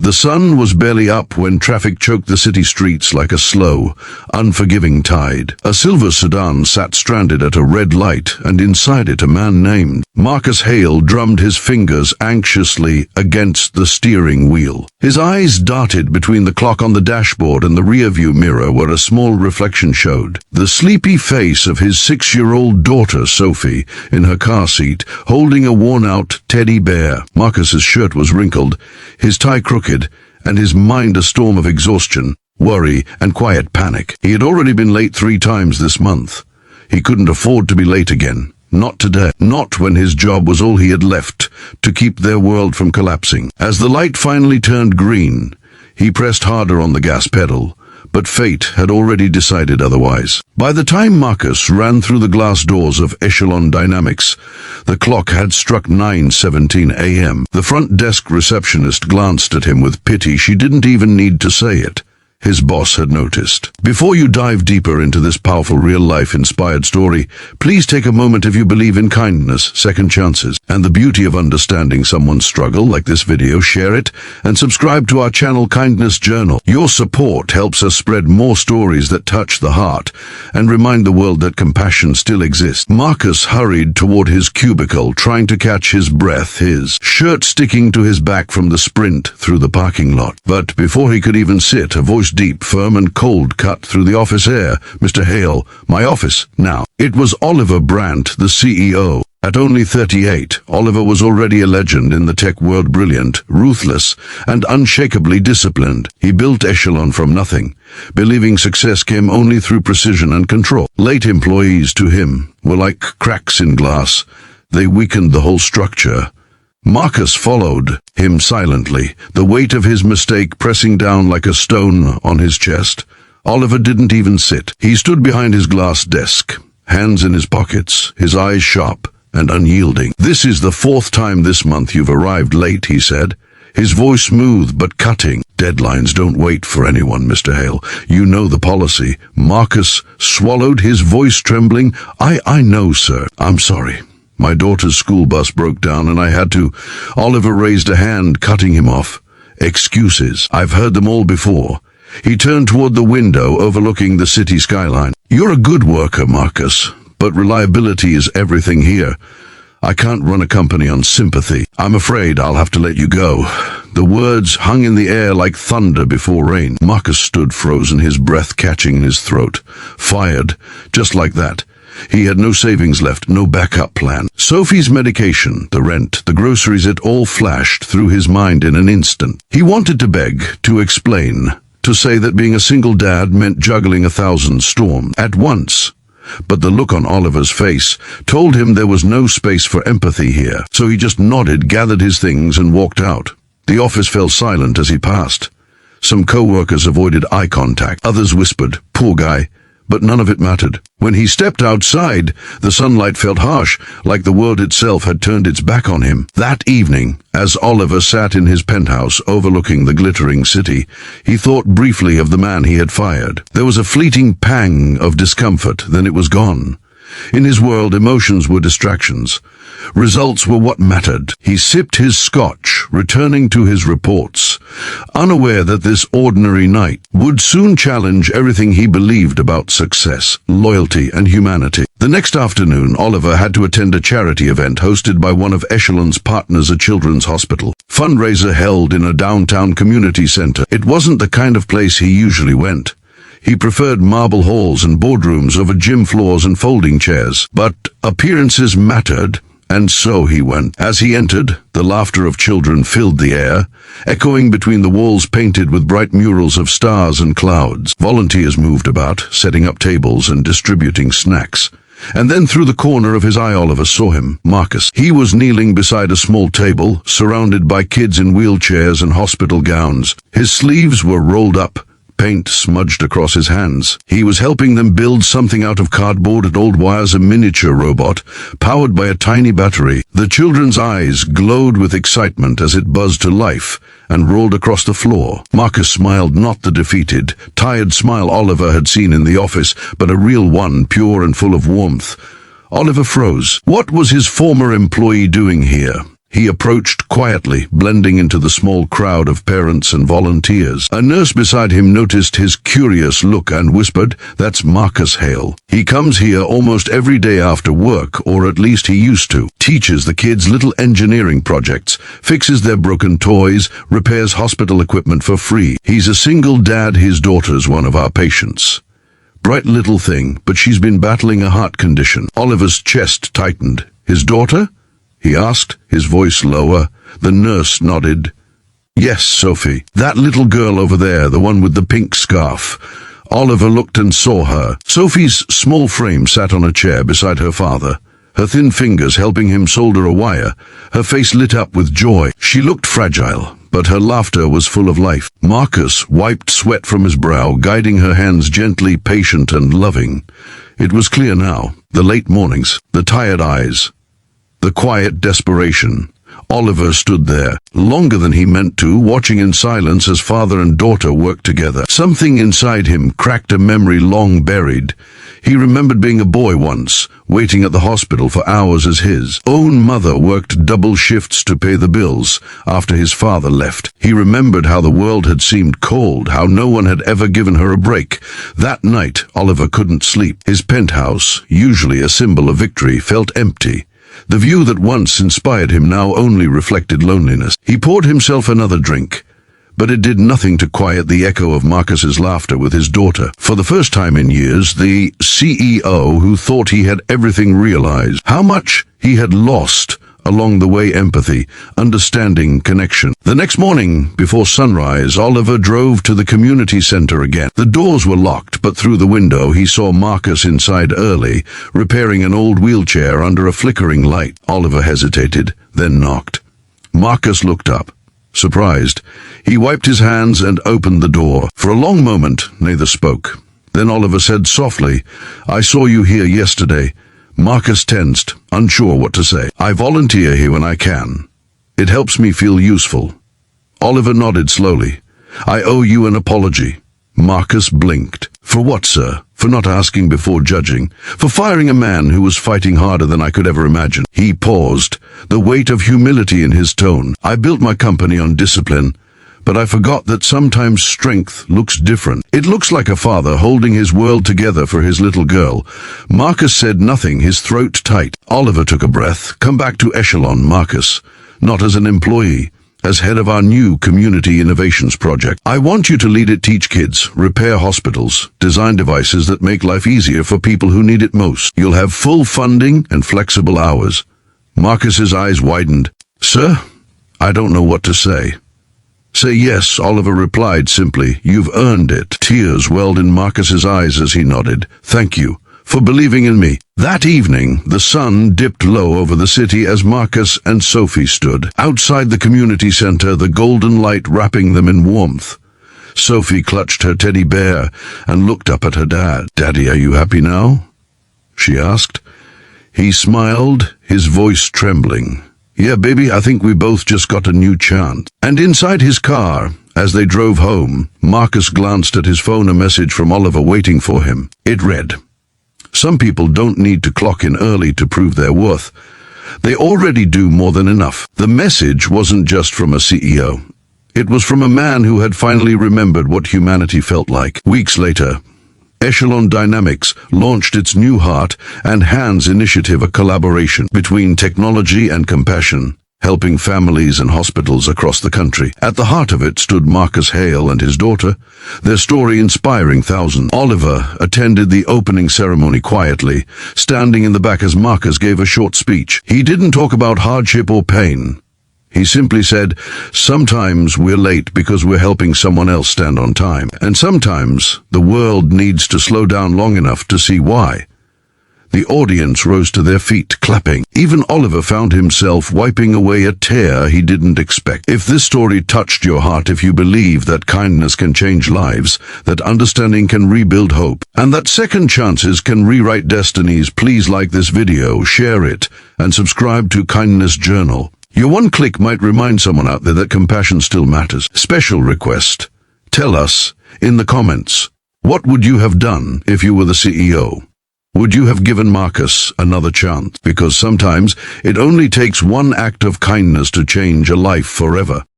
The sun was barely up when traffic choked the city streets like a slow, unforgiving tide. A silver sedan sat stranded at a red light, and inside it a man named Marcus Hale drummed his fingers anxiously against the steering wheel. His eyes darted between the clock on the dashboard and the rearview mirror where a small reflection showed the sleepy face of his 6-year-old daughter, Sophie, in her car seat, holding a worn-out teddy bear. Marcus's shirt was wrinkled, his tie crooked, and his mind a storm of exhaustion, worry, and quiet panic. He had already been late 3 times this month. He couldn't afford to be late again. Not today. Not when his job was all he had left to keep their world from collapsing. As the light finally turned green, he pressed harder on the gas pedal, but fate had already decided otherwise. By the time Marcus ran through the glass doors of Echelon Dynamics, the clock had struck 9:17 a.m. The front desk receptionist glanced at him with pity. She didn't even need to say it. His boss had noticed. Before you dive deeper into this powerful real-life inspired story, please take a moment. If you believe in kindness, second chances, and the beauty of understanding someone's struggle like this video, share it and subscribe to our channel Kindness Journal. Your support helps us spread more stories that touch the heart and remind the world that compassion still exists. Marcus hurried toward his cubicle, trying to catch his breath, his shirt sticking to his back from the sprint through the parking lot. But before he could even sit, a voice deep, firm, and cold cut through the office air. "Mr. Hale, my office, now." It was Oliver Brandt, the CEO. At only 38, Oliver was already a legend in the tech world, brilliant, ruthless, and unshakably disciplined. He built Echelon from nothing, believing success came only through precision and control. Late employees to him were like cracks in glass. They weakened the whole structure. Marcus followed him silently, the weight of his mistake pressing down like a stone on his chest. Oliver didn't even sit. He stood behind his glass desk, hands in his pockets, his eyes sharp and unyielding. "This is the 4th time this month you've arrived late," he said, his voice smooth but cutting. "Deadlines don't wait for anyone, Mr. Hale. You know the policy." Marcus swallowed, his voice trembling. I know, sir. I'm sorry. My daughter's school bus broke down and I had to." Oliver raised a hand, cutting him off. "Excuses. I've heard them all before." He turned toward the window overlooking the city skyline. "You're a good worker, Marcus, but reliability is everything here. I can't run a company on sympathy. I'm afraid I'll have to let you go." The words hung in the air like thunder before rain. Marcus stood frozen, his breath catching in his throat. Fired, just like that. He had no savings left, no backup plan. Sophie's medication, the rent, the groceries, it all flashed through his mind in an instant. He wanted to beg, to explain, to say that being a single dad meant juggling 1,000 storms at once. But the look on Oliver's face told him there was no space for empathy here. So he just nodded, gathered his things, and walked out. The office fell silent as he passed. Some co-workers avoided eye contact. Others whispered, "Poor guy." But none of it mattered. When he stepped outside, the sunlight felt harsh, like the world itself had turned its back on him. That evening, as Oliver sat in his penthouse overlooking the glittering city, he thought briefly of the man he had fired. There was a fleeting pang of discomfort, then it was gone. In his world, emotions were distractions. Results were what mattered. He sipped his scotch, returning to his reports, unaware that this ordinary night would soon challenge everything he believed about success, loyalty, and humanity. The next afternoon, Oliver had to attend a charity event hosted by one of Echelon's partners, a children's hospital. Fundraiser held in a downtown community center. It wasn't the kind of place he usually went. He preferred marble halls and boardrooms over gym floors and folding chairs. But appearances mattered, and so he went. As he entered, the laughter of children filled the air, echoing between the walls painted with bright murals of stars and clouds. Volunteers moved about, setting up tables and distributing snacks. And then through the corner of his eye, Oliver saw him, Marcus. He was kneeling beside a small table, surrounded by kids in wheelchairs and hospital gowns. His sleeves were rolled up, paint smudged across his hands. He was helping them build something out of cardboard and old wires, a miniature robot, powered by a tiny battery. The children's eyes glowed with excitement as it buzzed to life and rolled across the floor. Marcus smiled, not the defeated, tired smile Oliver had seen in the office, but a real one, pure and full of warmth. Oliver froze. What was his former employee doing here? He approached quietly, blending into the small crowd of parents and volunteers. A nurse beside him noticed his curious look and whispered, "That's Marcus Hale. He comes here almost every day after work, or at least he used to. Teaches the kids little engineering projects, fixes their broken toys, repairs hospital equipment for free. He's a single dad, his daughter's one of our patients. Bright little thing, but she's been battling a heart condition." Oliver's chest tightened. "His daughter?" he asked, his voice lower. The nurse nodded. "Yes, Sophie. That little girl over there, the one with the pink scarf." Oliver looked and saw her. Sophie's small frame sat on a chair beside her father, her thin fingers helping him solder a wire. Her face lit up with joy. She looked fragile, but her laughter was full of life. Marcus wiped sweat from his brow, guiding her hands gently, patient and loving. It was clear now. The late mornings, the tired eyes, the quiet desperation. Oliver stood there, longer than he meant to, watching in silence as father and daughter worked together. Something inside him cracked a memory long buried. He remembered being a boy once, waiting at the hospital for hours as his own mother worked double shifts to pay the bills after his father left. He remembered how the world had seemed cold, how no one had ever given her a break. That night, Oliver couldn't sleep. His penthouse, usually a symbol of victory, felt empty. The view that once inspired him now only reflected loneliness. He poured himself another drink, but it did nothing to quiet the echo of Marcus's laughter with his daughter. For the first time in years, the CEO who thought he had everything realized how much he had lost along the way: empathy, understanding, connection. The next morning, before sunrise, Oliver drove to the community center again. The doors were locked, but through the window he saw Marcus inside early, repairing an old wheelchair under a flickering light. Oliver hesitated, then knocked. Marcus looked up, surprised. He wiped his hands and opened the door. For a long moment, neither spoke. Then Oliver said softly, "I saw you here yesterday." Marcus tensed, unsure what to say. "I volunteer here when I can. It helps me feel useful." Oliver nodded slowly. "I owe you an apology." Marcus blinked. "For what, sir?" "For not asking before judging. For firing a man who was fighting harder than I could ever imagine." He paused, the weight of humility in his tone. "I built my company on discipline, but I forgot that sometimes strength looks different. It looks like a father holding his world together for his little girl." Marcus said nothing, his throat tight. Oliver took a breath. "Come back to Echelon, Marcus. Not as an employee, as head of our new community innovations project. I want you to lead it, teach kids, repair hospitals, design devices that make life easier for people who need it most. You'll have full funding and flexible hours." Marcus's eyes widened. "Sir, I don't know what to say." "Say yes," Oliver replied simply. "You've earned it." Tears welled in Marcus's eyes as he nodded. "Thank you for believing in me." That evening, the sun dipped low over the city as Marcus and Sophie stood outside the community center, the golden light wrapping them in warmth. Sophie clutched her teddy bear and looked up at her dad. "Daddy, are you happy now?" she asked. He smiled, his voice trembling. "Yeah, baby, I think we both just got a new chance." And inside his car, as they drove home, Marcus glanced at his phone, a message from Oliver waiting for him. It read, "Some people don't need to clock in early to prove their worth. They already do more than enough." The message wasn't just from a CEO. It was from a man who had finally remembered what humanity felt like. Weeks later, Echelon Dynamics launched its new Heart and Hands initiative, a collaboration between technology and compassion, helping families and hospitals across the country. At the heart of it stood Marcus Hale and his daughter, their story inspiring thousands. Oliver attended the opening ceremony quietly, standing in the back as Marcus gave a short speech. He didn't talk about hardship or pain. He simply said, "Sometimes we're late because we're helping someone else stand on time. And sometimes the world needs to slow down long enough to see why." The audience rose to their feet, clapping. Even Oliver found himself wiping away a tear he didn't expect. If this story touched your heart, if you believe that kindness can change lives, that understanding can rebuild hope, and that second chances can rewrite destinies, please like this video, share it, and subscribe to Kindness Journal. Your one click might remind someone out there that compassion still matters. Special request. Tell us in the comments, what would you have done if you were the CEO? Would you have given Marcus another chance? Because sometimes it only takes one act of kindness to change a life forever.